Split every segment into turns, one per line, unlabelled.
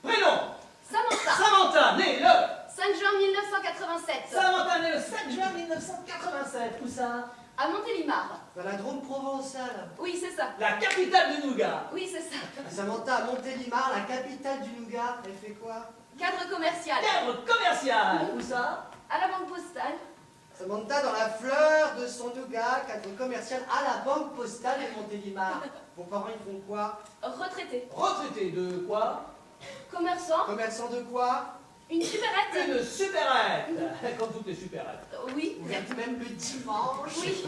Prénom.
Samantha.
Samantha, née le
5 juin 1987.
Samantha, née le 7 juin 1987. Où ça?
À Montélimar.
Dans la Drôme provençale.
Oui, c'est ça.
La capitale du Nougat.
Oui, c'est ça.
Samantha, à Montélimar, la capitale du Nougat, elle fait quoi?
Cadre commercial.
Cadre commercial. Où ça?
À la banque postale.
Samantha, dans la fleur de son Nougat, cadre commercial à la banque postale de Montélimar. Vos parents, ils font quoi?
Retraité.
Retraité de quoi?
Commerçant.
Commerçant de quoi?
Une supérette.
Une supérette. Comme toutes les supérettes.
Oui.
Ouverte même le dimanche.
Oui.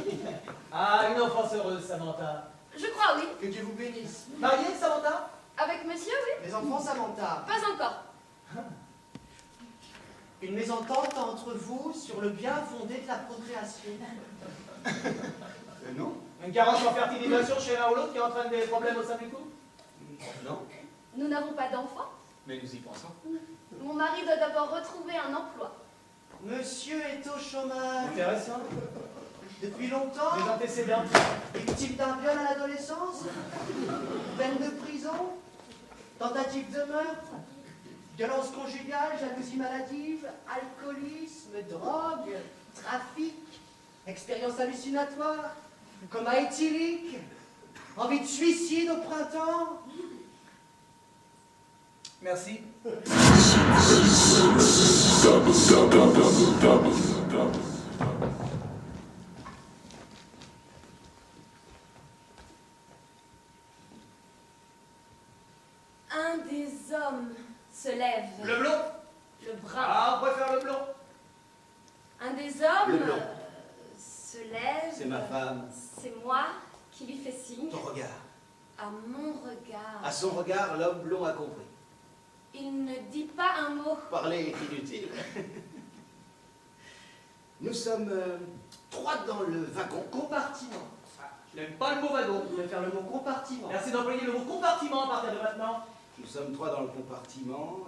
Ah, une enfance heureuse, Samantha.
Je crois, oui.
Que Dieu vous bénisse.
Mariée, Samantha?
Avec monsieur, oui.
Les enfants, Samantha.
Pas encore.
Une mésentente entre vous sur le bien fondé de la procréation.
Non.
Une carence en fertilisation chez l'un ou l'autre qui entraîne des problèmes au sein du couple?
Non.
Nous n'avons pas d'enfants.
Mais nous y pensons.
Mon mari doit d'abord retrouver un emploi.
Monsieur est au chômage.
Intéressant.
Depuis longtemps.
Des antécédents.
Victime d'un viol à l'adolescence. Peine de prison. Tentative de meurtre. Violence conjugale, jalousie maladive, alcoolisme, drogue, trafic, expérience hallucinatoire, coma éthylique, envie de suicide au printemps.
Merci.
Un des hommes se lève.
Le blond?
Le brun.
Ah, on préfère le blond.
Un des hommes
Le blond.
se lève.
C'est ma femme.
C'est moi qui lui fais signe.
Ton regard.
À mon regard.
À son regard, l'homme blond a compris.
Il ne dit pas un mot.
Parler est inutile. Nous sommes trois dans le wagon.
Compartiment.
Je n'aime pas le mot wagon.
Je vais faire le mot compartiment.
Merci d'employer le mot compartiment à partir de maintenant.
Nous sommes trois dans le compartiment.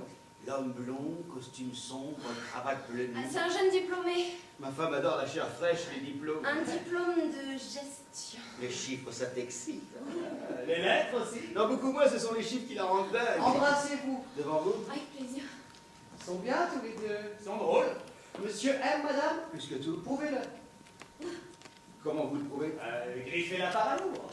L'homme blond, costume sombre, cravate bleue
Ah,
nuit.
c'est un jeune diplômé.
Ma femme adore la chair fraîche, les diplômes.
Un diplôme de gestion.
Les chiffres, ça t'excite.
Les lettres aussi.
Non, beaucoup moins, ce sont les chiffres qui la rendent dingue.
Embrassez-vous.
Devant vous,
Avec plaisir.
Ils sont bien tous les deux.
Ils sont drôles.
Monsieur aime madame?
plus que tout.
Prouvez-le.
Comment vous le prouvez?
Griffez-la par amour.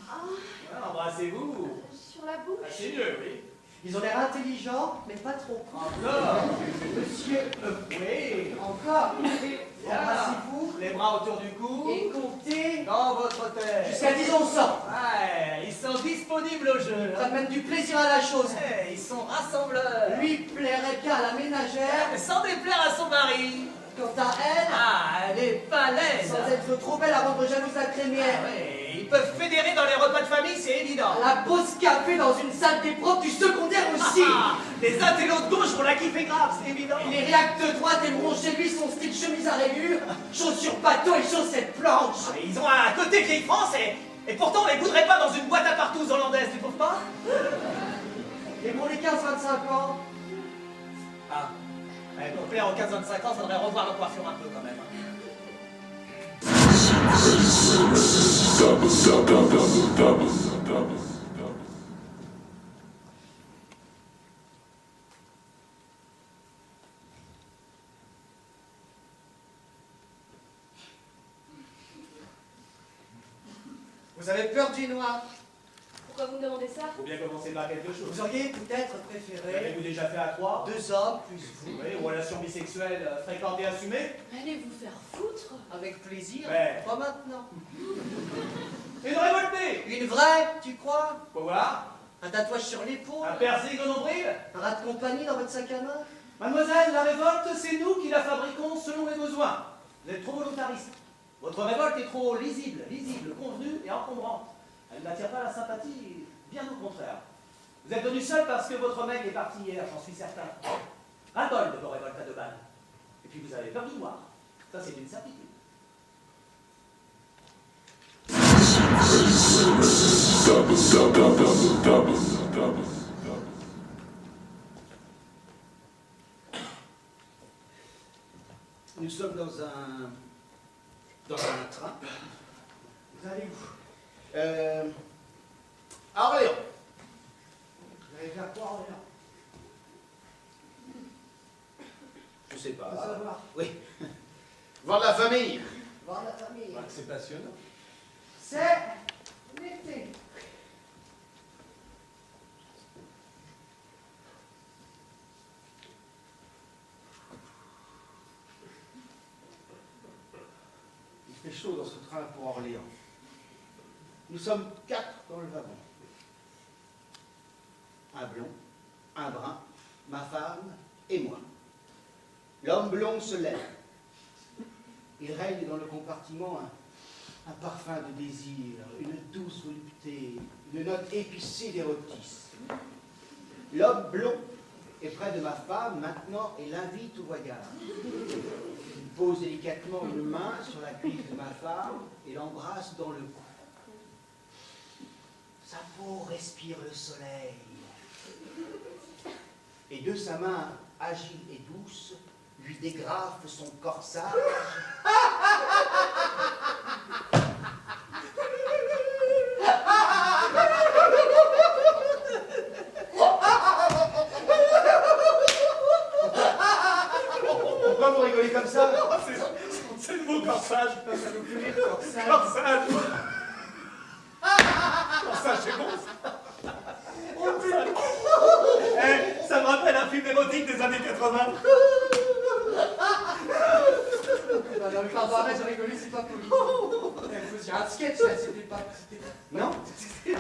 Ah,
Ouais, embrassez-vous.
sur la bouche.
Ah, c'est mieux, oui.
Ils ont l'air intelligents, mais pas trop.
Encore.
Monsieur,
Oui.
encore.
Bien.
Embrassez-vous
Les bras autour du cou.
et comptez
Dans votre tête.
jusqu'à 10 on sort.
Ouais, ils sont disponibles au jeu.
Ça mène du plaisir à la chose.
Ouais, ils sont rassembleurs.
Lui plairait bien à la ménagère.
Sans déplaire à son mari.
Quant à elle,
Ah, elle est pas laide.
sans être trop belle à rendre jalouse la
Ah
crémière.
ouais, ils peuvent fédérer dans les repas de famille, c'est évident.
La pause café dans une salle des profs du secondaire aussi.
Ah, les intellos de gauche vont la kiffer grave, c'est évident.
Les réacts de droite aimeront chez lui son style chemise à rayures, chaussures bateau et chaussettes planches.
Ah, ils ont un côté vieille France et pourtant on les voudrait pas dans une boîte à partous hollandaise, tu trouves pas?
Et pour les 15-25 ans,
Ah, ouais, pour plaire aux 15-25 ans, faudrait revoir leur coiffure un peu quand même.
vous avez peur du noir.
Pourquoi vous me demandez ça?
Faut bien commencer par quelque chose.
Vous auriez peut-être préféré
L'avez-vous déjà fait à trois?
2 hommes plus vous.
Oui, relations bisexuelles fréquentes et assumées.
Allez vous faire foutre.
Avec plaisir,
Ouais.
pas maintenant.
Une révoltée.
Une vraie, tu crois?
Faut voir.
Un tatouage sur l'épaule?
Un piercing au nombril.
Un rat de compagnie dans votre sac à main?
Mademoiselle, la révolte, c'est nous qui la fabriquons selon les besoins. Vous êtes trop volontariste. Votre révolte est trop lisible, convenue et encombrante. Elle n'attire pas la sympathie, bien au contraire. Vous êtes venu seul parce que votre mec est parti hier, j'en suis certain. Ras-le-bol de vos révoltes à 2 balles. Et puis vous avez peur du noir. Ça, c'est une certitude.
Nous sommes dans un À Orléans.
Vous allez faire quoi, Orléans?
Je sais pas.
Faut savoir.
Oui. Voir la famille.
Voir la famille.
C'est passionnant.
C'est l'été.
Il fait chaud dans ce train pour Orléans. Nous sommes 4 dans le wagon. Un blond, un brun, ma femme et moi. L'homme blond se lève. Il règne dans le compartiment un parfum de désir, une douce volupté, une note épicée d'érotisme. L'homme blond est près de ma femme maintenant et l'invite au voyage. Il pose délicatement une main sur la cuisse de ma femme et l'embrasse dans le cou. Sa peau respire le soleil. Et de sa main agile et douce, lui dégrafe son corsage. Pourquoi vous rigolez comme ça?
C'est le mot corsage.
Ça nous fait rire, corsage.
Corsage. Corsage, c'est bon ça. Corsage. Eh, ça me rappelle un film érotique des années 80.
Dans le cabaret, j'ai rigolé, c'est pas poli. Vous faisiez un sketch là, c'était pas.
Non?
Eh,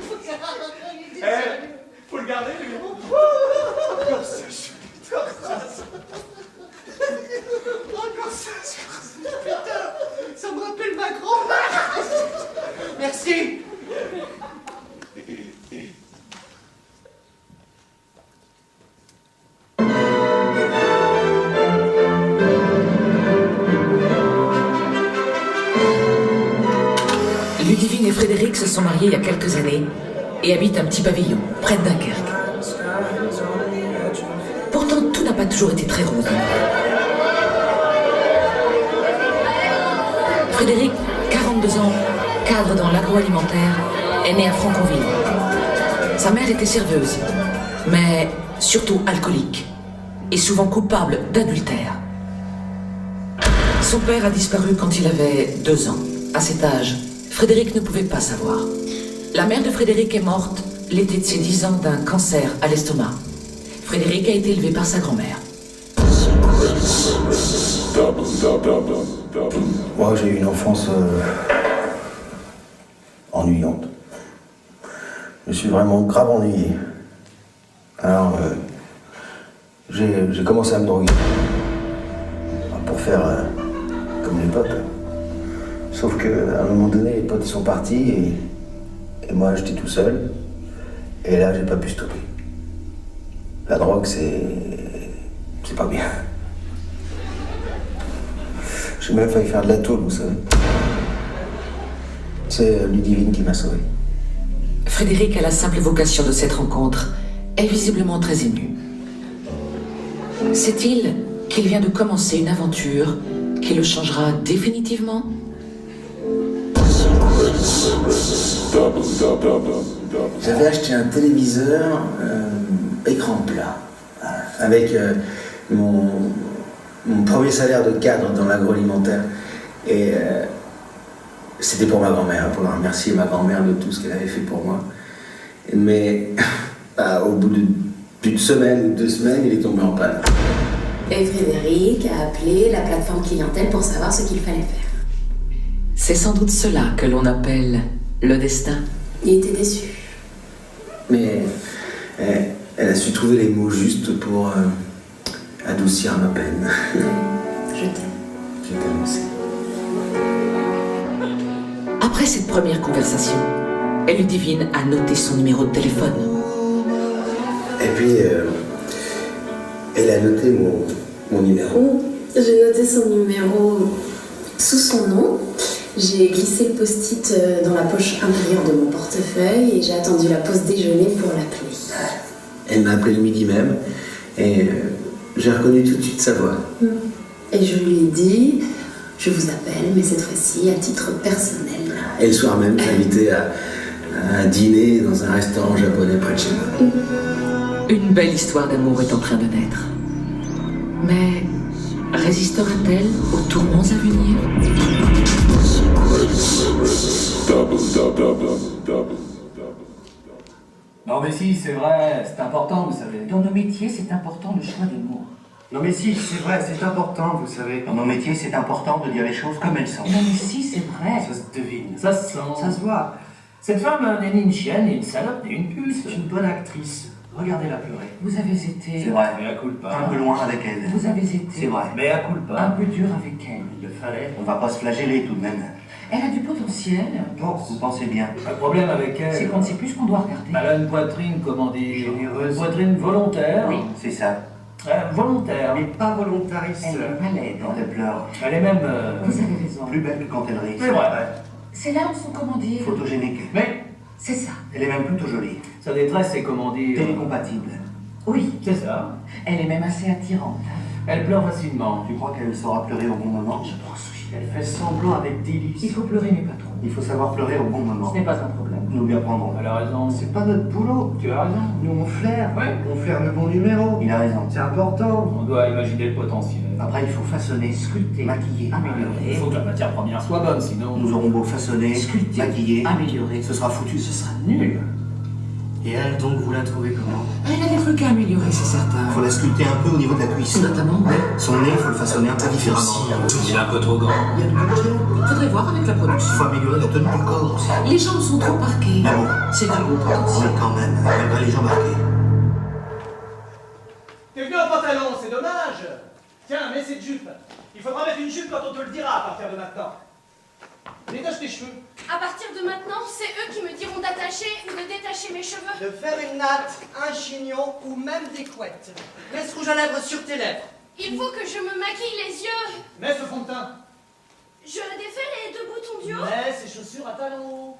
faut le garder, lui. Corsage. Corsage.
Putain, ça me rappelle ma grand-mère. Merci.
Ludivine et Frédéric se sont mariés il y a quelques années et habitent un petit pavillon près de Dunkerque. Pourtant, tout n'a pas toujours été très rose. Frédéric, 42 ans, cadre dans l'agroalimentaire, est né à Franconville. Sa mère était serveuse, mais surtout alcoolique et souvent coupable d'adultère. Son père a disparu quand il avait 2 ans. À cet âge, Frédéric ne pouvait pas savoir. La mère de Frédéric est morte l'été de ses 10 ans d'un cancer à l'estomac. Frédéric a été élevé par sa grand-mère.
Moi, j'ai eu une enfance ennuyante. Je me suis vraiment grave ennuyé. Alors, j'ai commencé à me droguer. Pour faire comme les potes. Sauf qu'à un moment donné, les potes ils sont partis et moi j'étais tout seul. Et là, j'ai pas pu stopper. La drogue, c'est pas bien. J'ai même failli faire de la tôle, vous savez. C'est Ludivine qui m'a sauvé.
Frédéric, à la simple vocation de cette rencontre, est visiblement très ému. Sait-il qu'il vient de commencer une aventure qui le changera définitivement?
J'avais acheté un téléviseur écran plat, avec mon premier salaire de cadre dans l'agroalimentaire. Et c'était pour ma grand-mère, pour remercier ma grand-mère de tout ce qu'elle avait fait pour moi. Mais au bout d'une semaine ou 2 semaines, il est tombé en panne.
Et Frédéric a appelé la plateforme clientèle pour savoir ce qu'il fallait faire.
C'est sans doute cela que l'on appelle le destin.
Il était déçu.
Mais elle a su trouver les mots justes pour adoucir ma peine.
Je t'aime.
Je t'aime aussi.
Après cette première conversation, Ludivine a noté son numéro de téléphone.
Et puis, elle a noté mon numéro.
J'ai noté son numéro sous son nom. J'ai glissé le post-it dans la poche intérieure de mon portefeuille et j'ai attendu la pause déjeuner pour l'appeler.
Elle m'a appelé le midi même et j'ai reconnu tout de suite sa voix.
Et je lui ai dit, je vous appelle, mais cette fois-ci à titre personnel.
Et le soir même, j'ai invité un dîner dans un restaurant japonais près de chez moi.
Une belle histoire d'amour est en train de naître. Mais résistera-t-elle aux tourments à venir?
Non mais si, c'est vrai, c'est important, vous savez.
Dans nos métiers, c'est important le choix des mots.
Non mais si, c'est vrai, c'est important, vous savez.
Dans nos métiers, c'est important de dire les choses comme elles sont. Non mais si, c'est vrai.
Ça se devine.
Ça se sent.
Ça se voit. Cette femme n'est ni une chienne, ni une salope, ni une puce.
C'est une bonne actrice.
Regardez-la pleurer.
Vous avez été...
C'est vrai. Mais à culpa.
Un peu loin avec elle. Vous avez été...
C'est vrai. Mais à culpa.
Un peu dur avec elle.
Il le fallait.
On va pas se flageller tout de même. Elle a du potentiel. Vous pensez bien.
Le problème avec elle...
C'est qu'on ne sait plus ce qu'on doit regarder.
Elle a une poitrine, comment dire...
Généreuse.
Une poitrine volontaire.
Oui, c'est ça.
Volontaire.
Mais pas volontariste. Elle est pas laide quand elle pleure.
Elle est même...
Vous avez raison. Plus belle que quand elle rit.
C'est vrai.
Ses larmes sont, comment dire... photogéniques.
Mais...
C'est ça. Elle est même plutôt jolie.
Sa détresse, c'est comment dire...
Télécompatible. Oui.
C'est ça.
Elle est même assez attirante.
Elle pleure facilement.
Tu crois qu'elle saura pleurer au bon moment? Je pense, oui.
Elle fait semblant avec délice.
Il faut pleurer, mais pas trop. Il faut savoir pleurer au bon moment. Ce n'est pas un problème. Nous lui apprendrons.
Elle a raison.
C'est pas notre boulot.
Tu as raison.
Nous, on flaire.
Ouais.
On flaire le bon numéro. Il a raison. C'est important.
On doit imaginer le potentiel.
Après, il faut façonner, sculpter, maquiller, améliorer.
Il faut que la matière première soit bonne, sinon...
Nous aurons beau façonner, sculpter, maquiller, améliorer. Ce sera foutu.
Ce sera nul.
Et elle, donc, vous la trouvez comment?
Elle a des trucs à améliorer, c'est certain.
Faut la sculpter un peu au niveau de la cuisse.
Notamment, ouais.
Son nez, il faut le façonner un peu différemment.
Il est un peu trop grand.
Il y a du budget.
Faudrait voir avec la
Il
production.
faut améliorer la tenue du corps aussi.
Les jambes sont trop marquées.
Mais bon,
C'est du beau potentiel.
quand même, malgré les jambes marquées.
T'es venu en pantalon, c'est dommage. Tiens, mets cette jupe. Il faudra mettre une jupe quand on te le dira à partir de maintenant. Détache tes cheveux.
À partir de maintenant, c'est eux qui me diront d'attacher ou de détacher mes cheveux.
De faire une natte, un chignon ou même des couettes. Laisse rouge à lèvres sur tes lèvres.
Il faut que je me maquille les yeux.
Mets ce fond de teint.
Je défais les deux boutons du haut.
Mets ces chaussures à talons.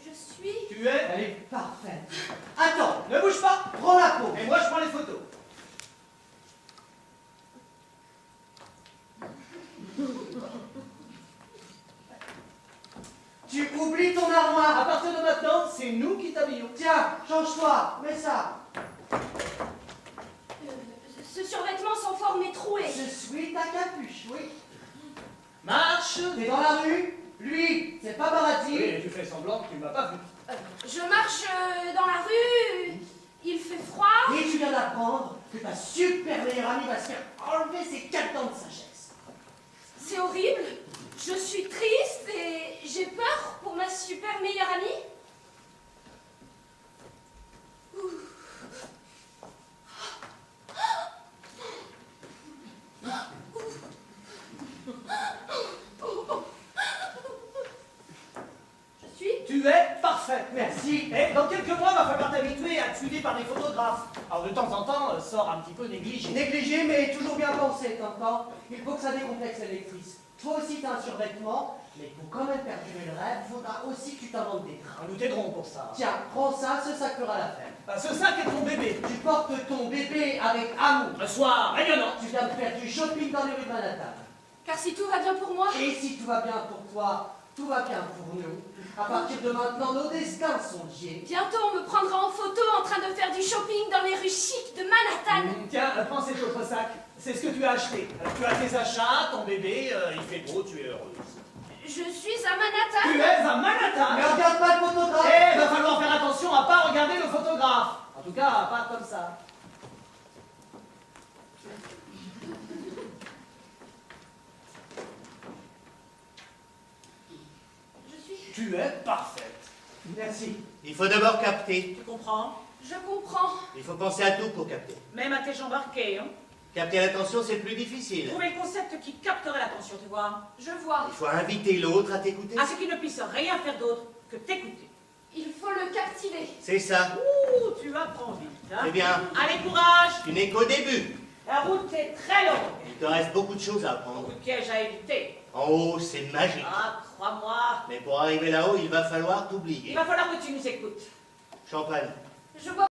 Je suis...
Tu es... Elle est...
Parfait. Attends,
Ne bouge pas.
prends la peau.
Et moi, je prends les photos.
Tu oublies ton armoire.
À partir de maintenant, c'est nous qui t'habillons.
Tiens, change-toi, mets ça.
Ce survêtement sans forme est troué.
Je suis ta capuche, oui.
Marche.
T'es dans la rue. Lui, c'est pas Barati.
Oui, et tu fais semblant que tu ne m'as pas vu.
Je marche dans la rue. Il fait froid.
Et tu viens d'apprendre que ta super meilleure amie va se faire enlever ses 4 ans de sagesse.
C'est horrible. Je suis triste et j'ai peur pour ma super meilleure amie. Je suis...
Tu es parfaite.
Merci.
Et dans quelques mois, va falloir t'habituer à te suivre par des photographes. Alors de temps en temps, sors un petit peu négligé.
Négligé, mais toujours bien pensé, t'entends? Il faut que ça décomplexe les lectrices. Toi aussi, t'as un survêtement, mais pour quand même perdurer le rêve, il faudra aussi que tu t'inventes des draps.
Nous t'aiderons pour ça.
Tiens, prends ça, ce sac fera l'affaire.
Ce sac est ton bébé.
Tu portes ton bébé avec amour.
Un soir rayonnant.
Tu viens de faire du shopping dans les rues de Manhattan.
Car si tout va bien pour moi,
Et si tout va bien pour toi, tout va bien pour nous. À partir de maintenant, nos destins sont liés.
bientôt on me prendra en photo en train de faire du shopping dans les rues chics de Manhattan.
Tiens, prends cet autre sac. C'est ce que tu as acheté. Tu as tes achats, ton bébé, il fait beau, tu es heureuse.
Je suis à Manhattan.
Tu es à Manhattan.
Mais regarde pas le photographe.
Eh, va falloir faire attention à pas regarder le photographe. En tout cas, pas comme ça.
Je suis...
Tu es parfaite.
Merci.
Il faut d'abord capter.
Tu comprends?
Je comprends.
Il faut penser à tout pour capter.
Même à tes jambes arquées, hein?
Capter l'attention, c'est le plus difficile.
Trouver le concept qui capterait l'attention, tu vois.
Je vois.
Il faut inviter l'autre à t'écouter.
À ce qu'il ne puisse rien faire d'autre que t'écouter.
Il faut le captiver.
C'est ça.
Ouh, tu apprends vite, hein?
Très bien.
Allez, courage!
Tu n'es qu'au début.
La route est très longue.
Il te reste beaucoup de choses à apprendre.
Beaucoup de pièges à éviter.
En haut, c'est magique.
Ah, crois-moi.
Mais pour arriver là-haut, il va falloir
Il
t'oublier.
va falloir que tu nous écoutes.
Champagne.
Je vois